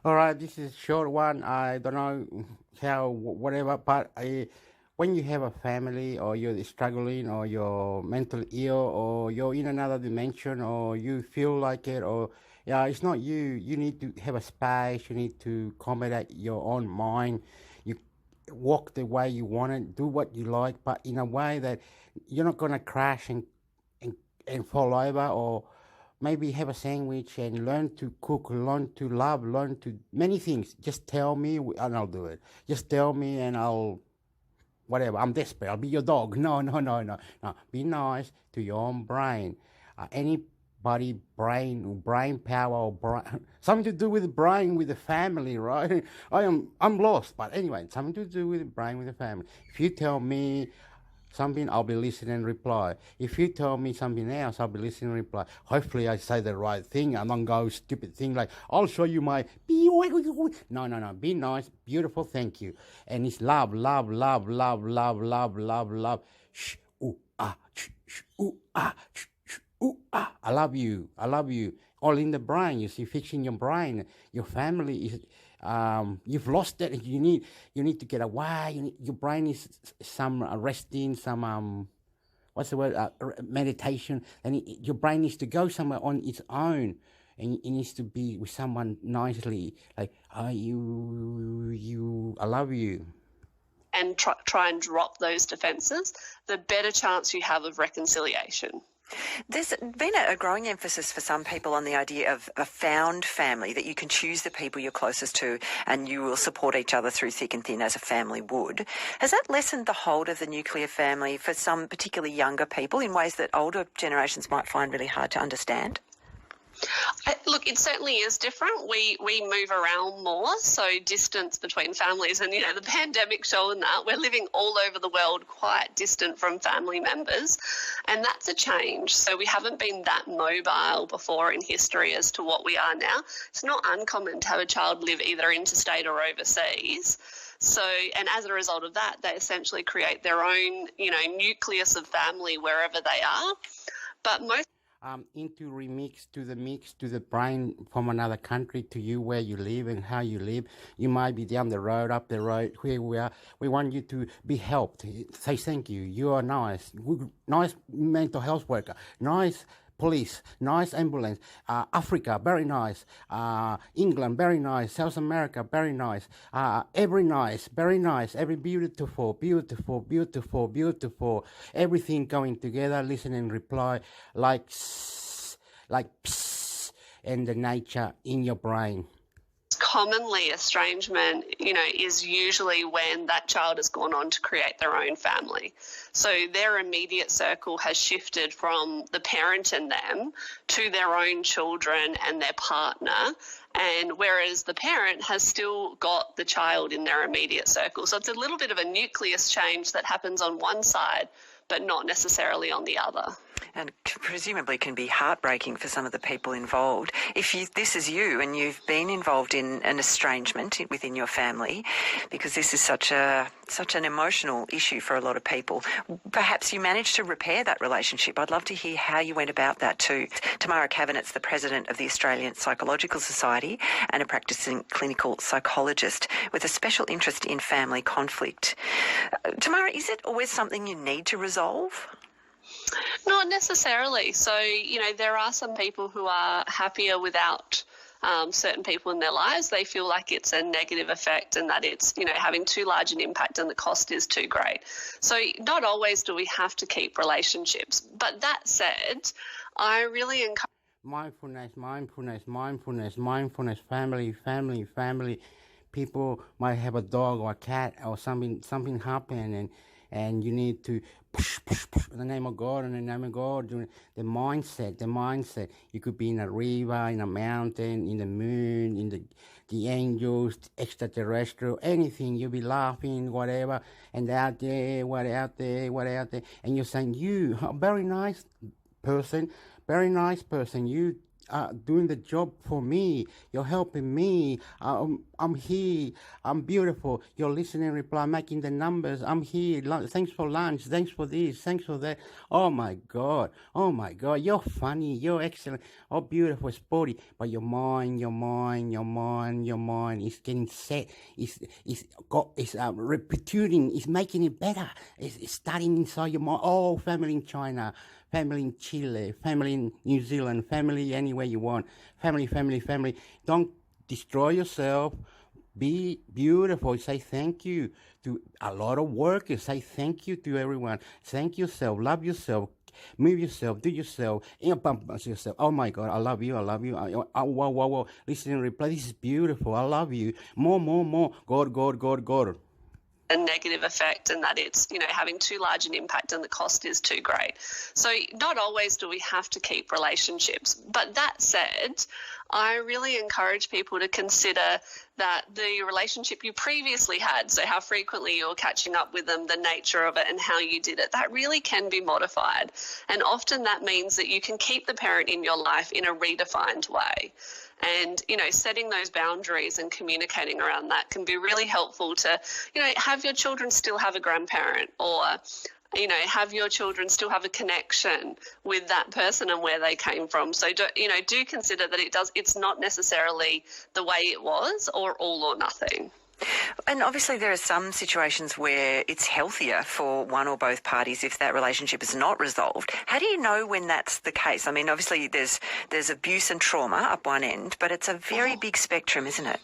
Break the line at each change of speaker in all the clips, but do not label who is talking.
All right, this is a short one. I don't know how, whatever, but when you have a family or you're struggling or you're mentally ill or you're in another dimension or you feel like it or, yeah, it's not you. You need to have a space. You need to accommodate your own mind. You walk the way you want it, do what you like, but in a way that you're not going to crash and, and fall over or maybe have a sandwich and learn to cook, learn to love, learn to many things. Just tell me and I'll do it. Just tell me and I'll, whatever. I'm desperate. I'll be your dog. No, no, no, no, no. Be nice to your own brain. Anybody brain power or brain, something to do with the brain with the family, right? I'm lost, but anyway, something to do with the brain with the family. If you tell me something, I'll be listening and reply. If you tell me something else, I'll be listening and reply. Hopefully I say the right thing. I don't go stupid thing like, I'll show you my... No, no, no. Be nice, beautiful, thank you. And it's love, love, love, love, love, love, love, love. Shh, ooh, ah, shh, shh, ooh, ah, shh, shh, ooh, ah. I love you. I love you. All in the brain. You see, fixing your brain. Your family is... you've lost it. You need to get away. Your brain is some resting, some what's the word? Meditation. And your brain needs to go somewhere on its own, and it needs to be with someone nicely. Like, I love you.
And try and drop those defences, the better chance you have of reconciliation.
There's been a growing emphasis for some people on the idea of a found family, that you can choose the people you're closest to and you will support each other through thick and thin as a family would. Has that lessened the hold of the nuclear family for some particularly younger people in ways that older generations might find really hard to understand?
Look, it certainly is different. We move around more, so distance between families, and the pandemic showing that we're living all over the world quite distant from family members, and that's a change. So we haven't been that mobile before in history as to what we are now. It's not uncommon to have a child live either interstate or overseas. So, and as a result of that, they essentially create their own, nucleus of family wherever they are. But most
into remix to the mix to the brain from another country to you where you live and how you live. You might be down the road, up the road, where we are. We want you to be helped. Say thank you. You are nice. Nice mental health worker. Nice police, nice ambulance, Africa, very nice, England, very nice, South America, very nice, every nice, very nice, every beautiful, beautiful, beautiful, beautiful, everything going together, listen and reply like psst, and the nature in your brain.
Commonly, estrangement, is usually when that child has gone on to create their own family. So their immediate circle has shifted from the parent and them to their own children and their partner, and whereas the parent has still got the child in their immediate circle. So it's a little bit of a nucleus change that happens on one side, but not necessarily on the other.
And presumably can be heartbreaking for some of the people involved. If this is you and you've been involved in an estrangement within your family, because this is such an emotional issue for a lot of people, perhaps you managed to repair that relationship. I'd love to hear how you went about that too. Tamara Cavanaght's the president of the Australian Psychological Society and a practicing clinical psychologist with a special interest in family conflict. Tamara, is it always something you need to resolve?
Not necessarily. So, there are some people who are happier without certain people in their lives. They feel like it's a negative effect and that it's, having too large an impact and the cost is too great. So not always do we have to keep relationships. But that said, I really encourage
mindfulness, family. People might have a dog or a cat or something happen and you need to push in the name of God, the mindset. You could be in a river, in a mountain, in the moon, in the angels, extraterrestrial, anything. You'll be laughing, whatever, and out there, and you're saying, you, a very nice person, you doing the job for me. You're helping me. I'm here. I'm beautiful. You're listening, reply, making the numbers. I'm here. Thanks for lunch. Thanks for this. Thanks for that. Oh my God. Oh my God. You're funny. You're excellent. Oh, beautiful, sporty. But your mind is getting set. It's repeating. It's making it better. It's starting inside your mind. Oh, family in China. Family in Chile, family in New Zealand, family anywhere you want. Family. Don't destroy yourself. Be beautiful. Say thank you to a lot of workers. Say thank you to everyone. Thank yourself. Love yourself. Move yourself. Do yourself. Yourself. Oh my God, I love you. Wow. Listen and reply. This is beautiful. I love you. More. God.
A negative effect, and that it's, having too large an impact and the cost is too great. So not always do we have to keep relationships. But that said, I really encourage people to consider that the relationship you previously had, so how frequently you're catching up with them, the nature of it and how you did it, that really can be modified. And often that means that you can keep the parent in your life in a redefined way. And, setting those boundaries and communicating around that can be really helpful to, have your children still have a grandparent, or, have your children still have a connection with that person and where they came from. So, do consider that it's not necessarily the way it was, or all or nothing.
And obviously there are some situations where it's healthier for one or both parties if that relationship is not resolved. How do you know when that's the case? I mean, obviously there's abuse and trauma up one end, but it's a very big spectrum, isn't it?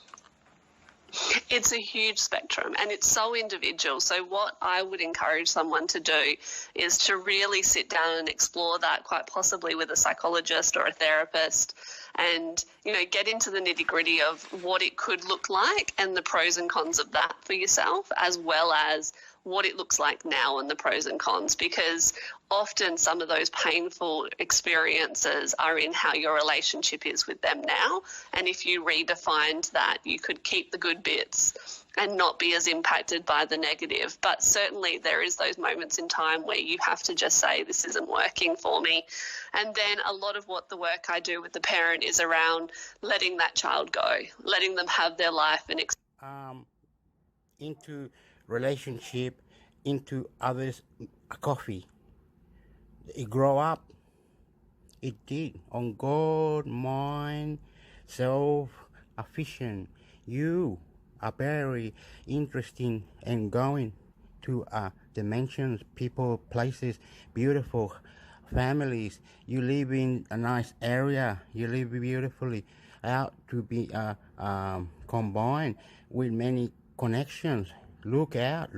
It's a huge spectrum, and it's so individual. So what I would encourage someone to do is to really sit down and explore that, quite possibly with a psychologist or a therapist, and, get into the nitty-gritty of what it could look like and the pros and cons of that for yourself, as well as what it looks like now and the pros and cons, because often some of those painful experiences are in how your relationship is with them now. And if you redefined that, you could keep the good bits and not be as impacted by the negative. But certainly there is those moments in time where you have to just say, this isn't working for me. And then a lot of what the work I do with the parent is around letting that child go, letting them have their life and
into relationship, into others, coffee. It grow up. It did on God, mind, self-efficient. You are very interesting and going to dimensions, people, places, beautiful families. You live in a nice area. You live beautifully. Out to be combined with many connections. Look out,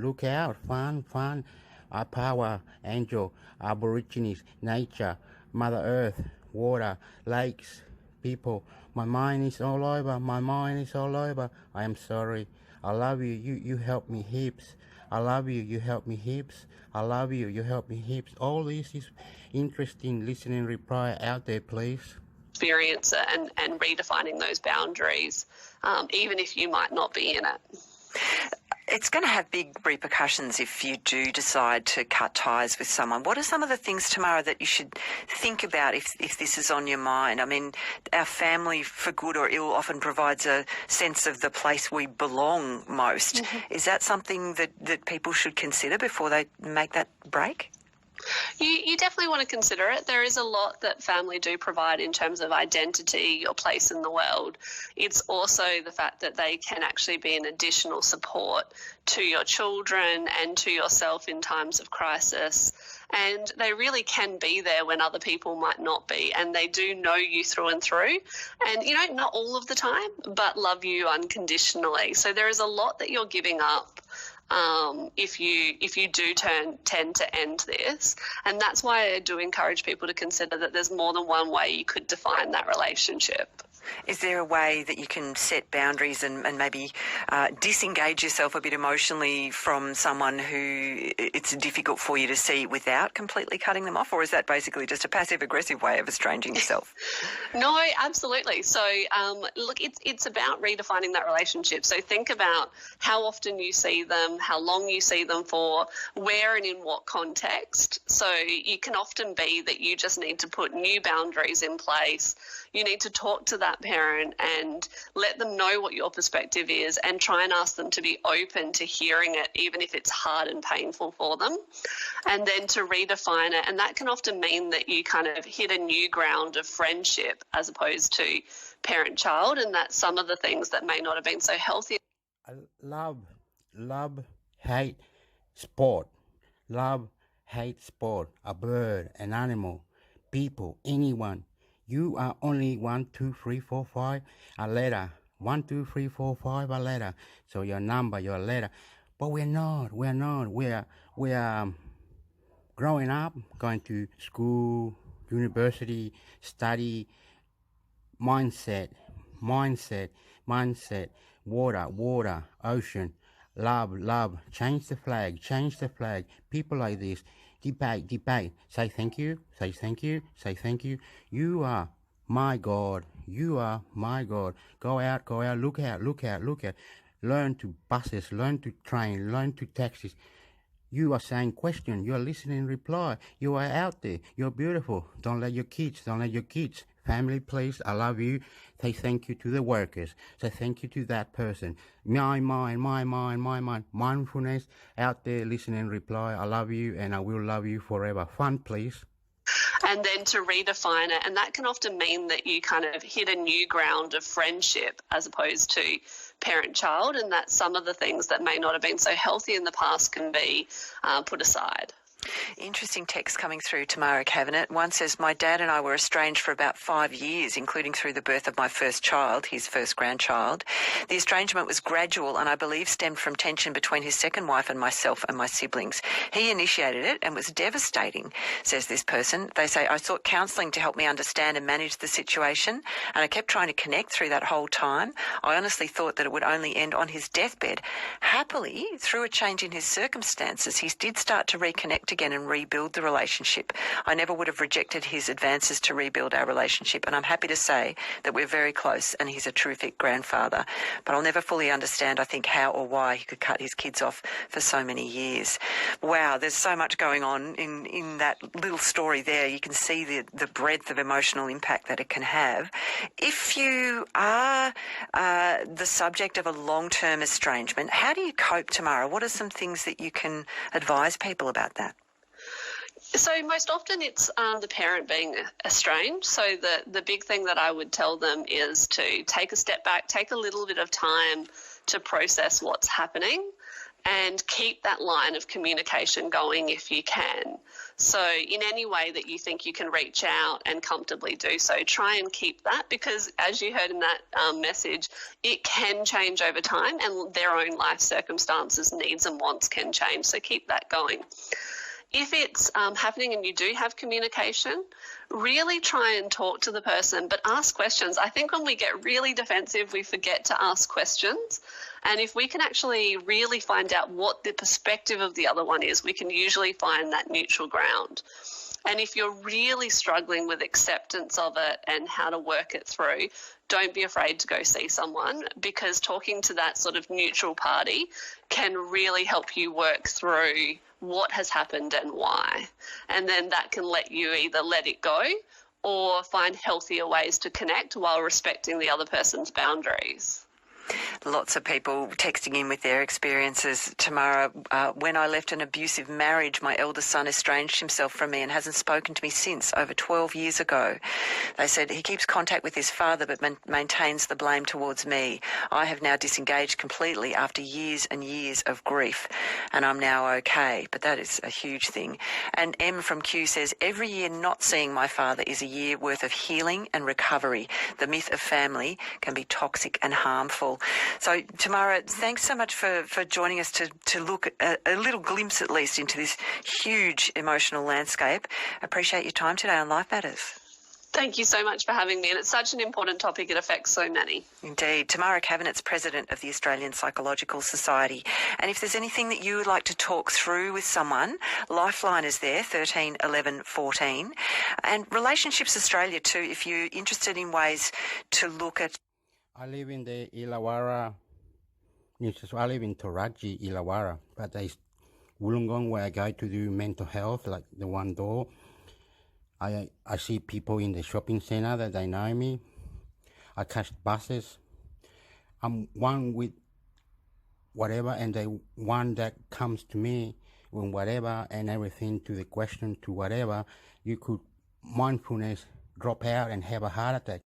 fun, our power, angel, aborigines, nature, Mother Earth, water, lakes, people. My mind is all over. I am sorry. I love you. You help me heaps. I love you. You help me heaps. I love you. You help me heaps. All this is interesting. Listening reply out there, please.
Experience it and redefining those boundaries, even if you might not be in it.
It's going to have big repercussions if you do decide to cut ties with someone. What are some of the things, Tamara, that you should think about if this is on your mind? I mean, our family, for good or ill, often provides a sense of the place we belong most. Mm-hmm. Is that something that people should consider before they make that break?
You definitely want to consider it. There is a lot that family do provide in terms of identity, your place in the world. It's also the fact that they can actually be an additional support to your children and to yourself in times of crisis. And they really can be there when other people might not be, and they do know you through and through. And, not all of the time, but love you unconditionally. So there is a lot that you're giving up if you do tend to end this. And that's why I do encourage people to consider that there's more than one way you could define that relationship.
Is there a way that you can set boundaries and maybe disengage yourself a bit emotionally from someone who it's difficult for you to see without completely cutting them off? Or is that basically just a passive-aggressive way of estranging yourself?
No, absolutely. So, look, it's about redefining that relationship. So think about how often you see them, how long you see them for, where and in what context. So you can often be that you just need to put new boundaries in place. you need to talk to that parent and let them know what your perspective is and try and ask them to be open to hearing it, even if it's hard and painful for them. And then to redefine it. And that can often mean that you kind of hit a new ground of friendship as opposed to parent-child, and that's some of the things that may not have been so healthy.
I love, hate sport. Love, hate sport. A bird, an animal, people, anyone. You are only 1, 2, 3, 4, 5, a letter. 1, 2, 3, 4, 5, a letter. So your number, your letter. But we're not. We're growing up, going to school, university, study, mindset, water, ocean, love, change the flag, people like this, debate, say thank you, you are my God, go out, look out, learn to buses, learn to train, learn to taxis. You are saying question, you are listening reply, you are out there, you're beautiful, don't let your kids, family, please, I love you, say thank you to the workers, say thank you to that person, my mind, mindfulness, out there, listening reply, I love you and I will love you forever, fun please.
And then to redefine it, and that can often mean that you kind of hit a new ground of friendship as opposed to parent-child, and that some of the things that may not have been so healthy in the past can be put aside.
Interesting text coming through, Tamara Cabinet. One says, my dad and I were estranged for about 5 years, including through the birth of my first child, his first grandchild. The estrangement was gradual and I believe stemmed from tension between his second wife and myself and my siblings. He initiated it and was devastating, says this person. They say, I sought counselling to help me understand and manage the situation, and I kept trying to connect through that whole time. I honestly thought that it would only end on his deathbed. Happily, through a change in his circumstances, he did start to reconnect again and rebuild the relationship. I never would have rejected his advances to rebuild our relationship, and I'm happy to say that we're very close and he's a terrific grandfather. But I'll never fully understand, I think, how or why he could cut his kids off for so many years. Wow, there's so much going on in that little story there. You can see the breadth of emotional impact that it can have. If you are the subject of a long-term estrangement, how do you cope, Tamara? What are some things that you can advise people about that?
So most often it's the parent being estranged. So the big thing that I would tell them is to take a step back, take a little bit of time to process what's happening and keep that line of communication going if you can. So in any way that you think you can reach out and comfortably do so, try and keep that, because as you heard in that message, it can change over time and their own life circumstances, needs and wants can change. So keep that going. If it's happening and you do have communication, really try and talk to the person, but ask questions. I think when we get really defensive, we forget to ask questions. And if we can actually really find out what the perspective of the other one is, we can usually find that neutral ground. And if you're really struggling with acceptance of it and how to work it through, don't be afraid to go see someone, because talking to that sort of neutral party can really help you work through what has happened and why. And then that can let you either let it go or find healthier ways to connect while respecting the other person's boundaries.
Lots of people texting in with their experiences. Tamara, when I left an abusive marriage, my eldest son estranged himself from me and hasn't spoken to me since, over 12 years ago. They said he keeps contact with his father but maintains the blame towards me. I have now disengaged completely after years and years of grief, and I'm now okay. But that is a huge thing. And M from Q says, every year not seeing my father is a year worth of healing and recovery. The myth of family can be toxic and harmful. So, Tamara, thanks so much for joining us to look at a little glimpse, at least, into this huge emotional landscape. Appreciate your time today on Life Matters.
Thank you so much for having me, and it's such an important topic. It affects so many.
Indeed. Tamara Cabinet's president of the Australian Psychological Society. And if there's anything that you would like to talk through with someone, Lifeline is there, 13 11 14. And Relationships Australia too, if you're interested in ways to look at.
I live in the Illawarra, I live in Toraji, Illawarra, but there's Wollongong where I go to do mental health, like the one door. I see people in the shopping center that they know me. I catch buses. I'm one with whatever, and the one that comes to me with whatever and everything, to the question, to whatever, you could mindfulness drop out and have a heart attack.